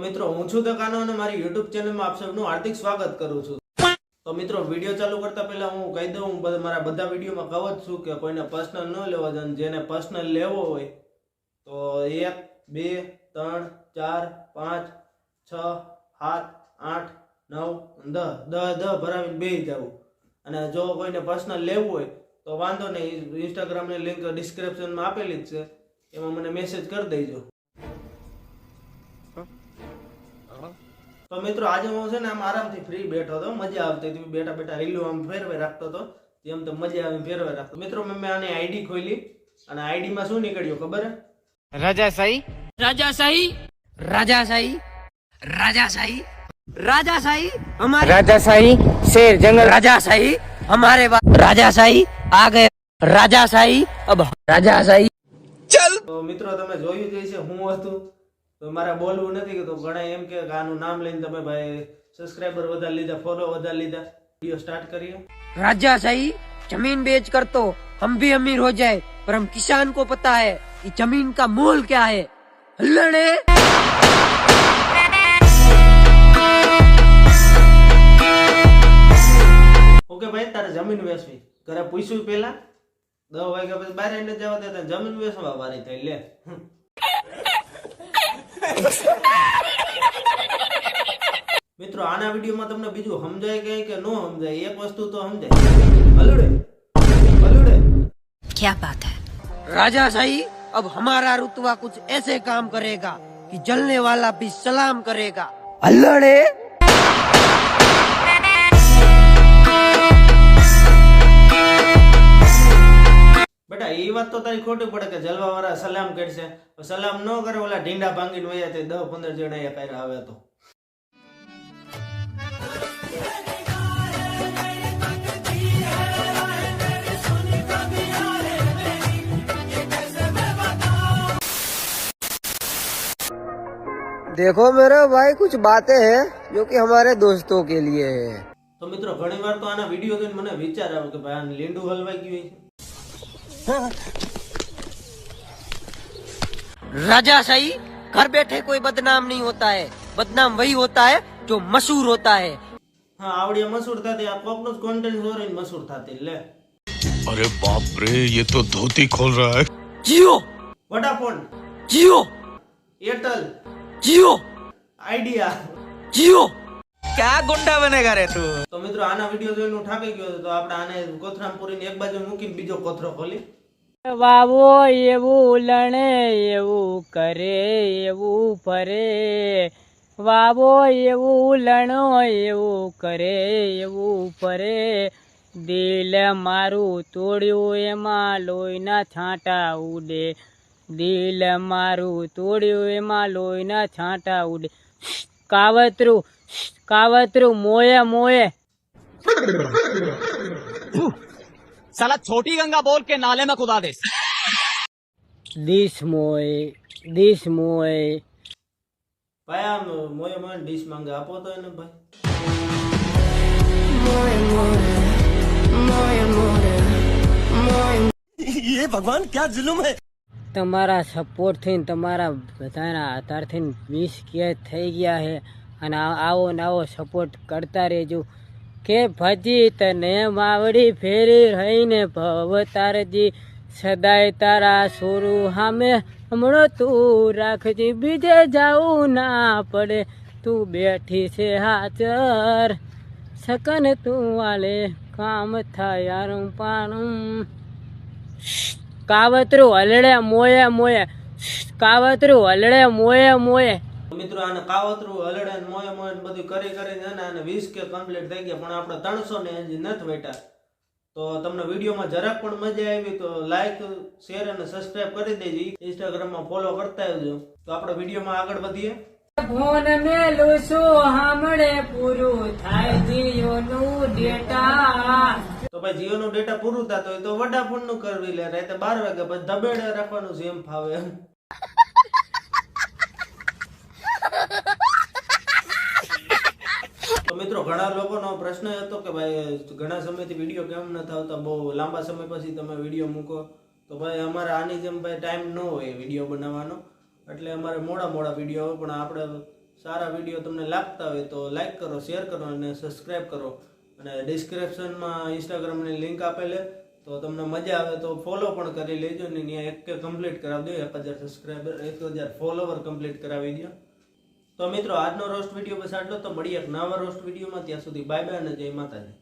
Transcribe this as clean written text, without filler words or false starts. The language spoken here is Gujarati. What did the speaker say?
મિત્રો હું છું ધ કાનો અને મારી YouTube ચેનલમાં આપ સૌનું હાર્દિક સ્વાગત કરું છું। તો મિત્રો વિડિયો ચાલુ કરતા પહેલા હું કહી દઉં મારા બધા વિડિયોમાં કહું જ છું કે કોઈને પર્સનલ ન લેવો જોઈએ। જેને પર્સનલ લેવો હોય તો 1 2 3 4 5 6 7 8 9 10 ભરાવીને બેહી જાવું। અને જો કોઈને પર્સનલ લેવું હોય તો વાંધો નહીં, ઇન્સ્ટાગ્રામ ની લિંક ડિસ્ક્રિપ્શનમાં આપેલી જ છે, એમાં મને મેસેજ કરી દેજો। તો મિત્રો આજે હું છે ને આમ આરામથી ફ્રી બેઠો હતો, મજા આવતી હતી, બેઠા બેઠા રીલું આમ ફેરવે રાખતો હતો, જેમ તો મજા આવે ફેરવે રાખતો। મિત્રો મેં આની આઈડી ખોલી અને આઈડી માં શું નીકળ્યું ખબર હે? રાજાશાહી રાજાશાહી રાજાશાહી રાજાશાહી राजाशाही हमारे राजाशाही शेर जंगल राजाशाही हमारे राजाशाही आ गए राजाशाही अब राजाशाही चल। तो મિત્રો તમે જોયું જ છે હું હતું, તો મારા બોલવું નથી કે તો ઘણા એમ કે આનું નામ લઈને તમે ભાઈ સબસ્ક્રાઇબર વધારી લીધા, ફોલો વધારી લીધા। વિડિયો સ્ટાર્ટ કરીએ। राजाशाही जमीन बेच कर तो हम भी अमीर हो जाए, पर हम किसान को पता है कि जमीन का मोल क्या है। लड़े ઓકે ભાઈ, તારે જમીન વેચવી, ઘરે પૂછ્યું પેલા 10 વાગ્યા પછી બહાર એને જવા દેતા, જમીન વેચવા વારી થઈ લે। મિત્રો આના વિડીયોમાં તમને બીજું સમજાય કે ન સમજાય? એક વસ્તુ તો સમજાય, હલુડે હલુડે। क्या बात है? राजाशाही अब हमारा रुतबा कुछ ऐसे काम करेगा कि जलने वाला भी सलाम करेगा। अल्लड़े બેટા એ વાત તો તારી ખોટી પડે કે જલવા વાળા સલામ કરશે, સલામ ન કરે ઓલા ઢીંડા ભાંગીને વયા તે 10-15 જણા એ કર્યા આવે તો। देखो मेरे भाई कुछ बातें हैं जो कि हमारे दोस्तों के लिए है। તો મિત્રો ઘણી વાર તો આના વિડીયો જોઈને મને વિચાર આવે કે ભાઈ આ લીંડું હલવાઈ ગયું છે। राजाशाही घर बैठे कोई बदनाम नहीं होता है, बदनाम वही होता है जो मशहूर होता है। हाँ आवड़िया मशहूर थाती, आ कोकनो कंटेंट जोरीने मशहूर थाती ले। अरे बाप रे, ये तो धोती खोल रहा है। जियो वोडाफोन, जियो एयरटेल, जियो आइडिया, जियो क्या गुंडा बनेगा रे तू? તો મિત્રો આના વિડીયો જોઈને હું ઠાકી ગયો તો આપણે આને કોથરામ પૂરીને એક બાજુ મૂકીને બીજો કોથરો ખોલી। વાવો એવું લણે એવું કરે એવું ફરે, વાવો એવું લણો એવું કરે એવું ફરે, દિલ મારું તોડ્યું એમાં લોહીના છાંટા ઉડે, દિલ મારું તોડ્યું એમાં લોહીના છાંટા ઉડે, કાવતરું કાવતરું મોએ મોએ। साला छोटी गंगा बोल के नाले में खुदा दे। દિશ મોએ દિશ મોએ। ભાઈ આમ મોય મોય ડીશ માંગે, આપો તો એને ભાઈ। ये भगवान क्या जुल्म है। તમારા સપોર્ટ થઈને તમારા બધાના આધાર થઈને 20 કે થઈ ગયા છે, અને આવો ને આવો સપોર્ટ કરતા રહેજો। કે ભજી તને માવડી ફેરી રહીને ભવ તારજી, સદાય તારા સોરું સામે હમણો તું રાખજી, બીજે જાવું ના પડે તું બેઠી છે હાજર, સકન તું વાલે કામ થાય યારું પાણું, કાવતરું હલડે મોયે મોયે, કાવતરું હલડે મોયે મોયે। મિત્રો આને કાવતરું હલડે ને મોય મોય ને બધું કરી કરીને આને 20 કે કમ્પ્લીટ થઈ ગયા, પણ આપણે 300 ને હજી નથી વેટા। તો તમને વિડીયોમાં જરાક પણ મજા આવી તો લાઈક શેર અને સબસ્ક્રાઇબ કરી દેજો, ઇન્સ્ટાગ્રામમાં ફોલો કરતા આવજો। તો આપણે વિડીયોમાં આગળ વધીએ। ફોન મેલું છું હામડે પૂરું થાય જીઓનું ડેટા, તો ભાઈ જીઓ નું ડેટા પૂરું થતું હોય તો વોડાફોન નું કરવી લે, રાતે 12 વાગે પછી ધબેડે રાખવાનું છે એમ ફાવે એમ। તો મિત્રો ઘણા લોકોનો પ્રશ્ન હતો કે ભાઈ ઘણા સમયથી વિડીયો કેમ નથી આવતા, બહુ લાંબા સમય પછી તમે વિડીયો મૂકો। તો ભાઈ અમારે આની જેમ ભાઈ ટાઈમ ન હોય વિડીયો બનાવવાનો, એટલે અમારે મોડા વિડીયો આવે, પણ આપણે સારા વિડીયો તમને લાગતા હોય તો લાઈક કરો, શેર કરો અને સબસ્ક્રાઈબ કરો. અને ડિસ્ક્રિપ્શનમાં ઇન્સ્ટાગ્રામની લિંક આપેલ છે, તો તમને મજા આવે તો ફોલો પણ કરી લેજો ને ત્યાં 1K કમ્પ્લીટ કરાવી દો. 1000 સબસ્ક્રાઈબર 1000 ફોલોવર કમ્પ્લીટ કરાવી દો. તો મિત્રો આજનો રોસ્ટ વિડીયો બસ આટલો. તો મળીએ એક નવા રોસ્ટ વિડીયોમાં. ત્યાં સુધી બાય બાય અને જય માતાજી.